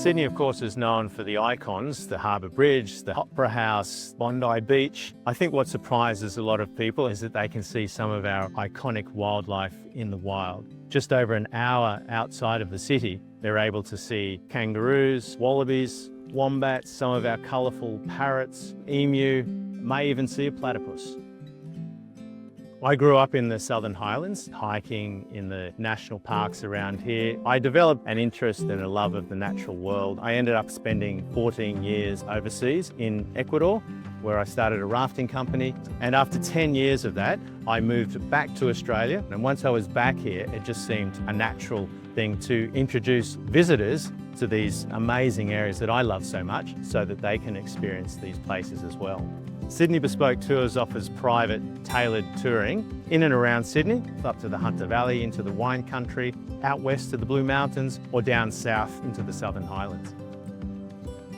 Sydney, of course, is known for the icons, the Harbour Bridge, the Opera House, Bondi Beach. I think what surprises a lot of people is that they can see some of our iconic wildlife in the wild. Just over an hour outside of the city, they're able to see kangaroos, wallabies, wombats, some of our colourful parrots, emu, may even see a platypus. I grew up in the Southern Highlands, hiking in the national parks around here. I developed an interest and a love of the natural world. I ended up spending 14 years overseas in Ecuador, where I started a rafting company. And after 10 years of that, I moved back to Australia. And once I was back here, it just seemed a natural thing to introduce visitors to these amazing areas that I love so much so that they can experience these places as well. Sydney Bespoke Tours offers private, tailored touring in and around Sydney, up to the Hunter Valley, into the wine country, out west to the Blue Mountains, or down south into the Southern Highlands.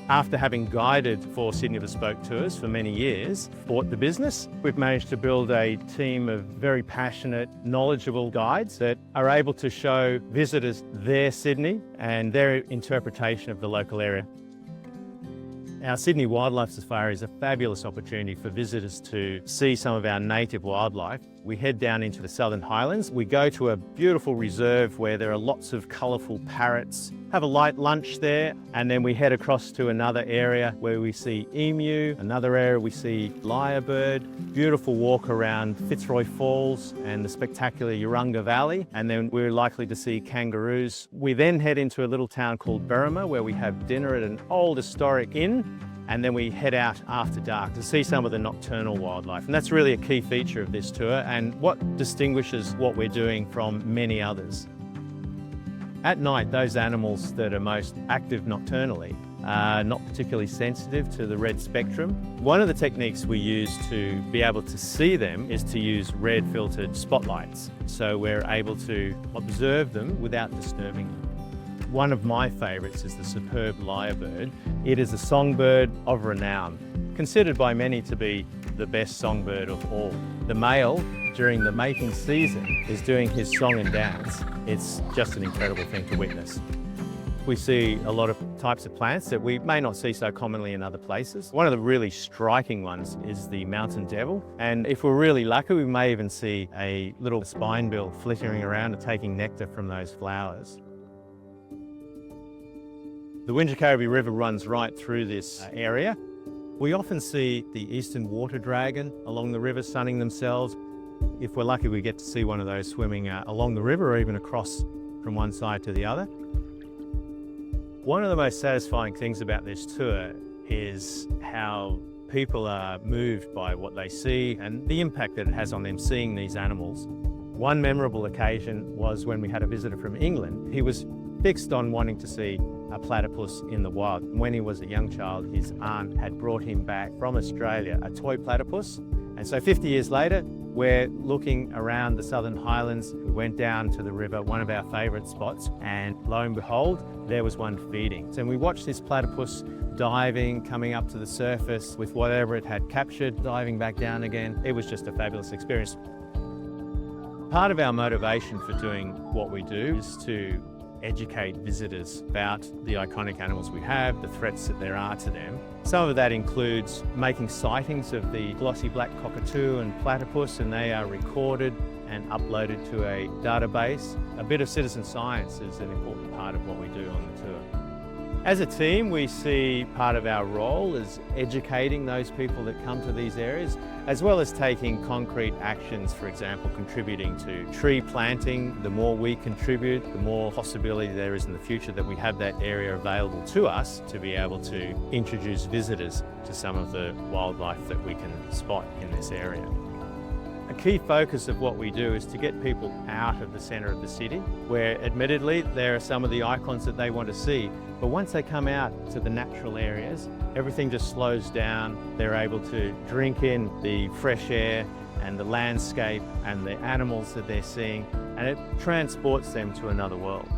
After having guided for Sydney Bespoke Tours for many years, bought the business, we've managed to build a team of very passionate, knowledgeable guides that are able to show visitors their Sydney and their interpretation of the local area. Our Sydney Wildlife Safari is a fabulous opportunity for visitors to see some of our native wildlife. We head down into the Southern Highlands. We go to a beautiful reserve where there are lots of colourful parrots, have a light lunch there, and then we head across to another area where we see emu, another area we see lyrebird, beautiful walk around Fitzroy Falls and the spectacular Urunga Valley, and then we're likely to see kangaroos. We then head into a little town called Berrima where we have dinner at an old historic inn, and then we head out after dark to see some of the nocturnal wildlife. And that's really a key feature of this tour and what distinguishes what we're doing from many others. At night, those animals that are most active nocturnally are not particularly sensitive to the red spectrum. One of the techniques we use to be able to see them is to use red filtered spotlights. So we're able to observe them without disturbing them. One of my favourites is the superb lyrebird. It is a songbird of renown, considered by many to be the best songbird of all. The male, during the mating season, is doing his song and dance. It's just an incredible thing to witness. We see a lot of types of plants that we may not see so commonly in other places. One of the really striking ones is the mountain devil. And if we're really lucky, we may even see a little spinebill flittering around and taking nectar from those flowers. The Wingecarribee River runs right through this area. We often see the eastern water dragon along the river sunning themselves. If we're lucky, we get to see one of those swimming along the river or even across from one side to the other. One of the most satisfying things about this tour is how people are moved by what they see and the impact that it has on them seeing these animals. One memorable occasion was when we had a visitor from England. He was fixed on wanting to see a platypus in the wild. When he was a young child, his aunt had brought him back from Australia a toy platypus. And so 50 years later, we're looking around the Southern Highlands. We went down to the river, one of our favourite spots, and lo and behold, there was one feeding. So we watched this platypus diving, coming up to the surface with whatever it had captured, diving back down again. It was just a fabulous experience. Part of our motivation for doing what we do is to educate visitors about the iconic animals we have, the threats that there are to them. Some of that includes making sightings of the glossy black cockatoo and platypus, and they are recorded and uploaded to a database. A bit of citizen science is an important part of what we do on the tour. As a team, we see part of our role as educating those people that come to these areas, as well as taking concrete actions, for example, contributing to tree planting. The more we contribute, the more possibility there is in the future that we have that area available to us to be able to introduce visitors to some of the wildlife that we can spot in this area. A key focus of what we do is to get people out of the centre of the city, where admittedly there are some of the icons that they want to see, but once they come out to the natural areas, everything just slows down. They're able to drink in the fresh air and the landscape and the animals that they're seeing, and it transports them to another world.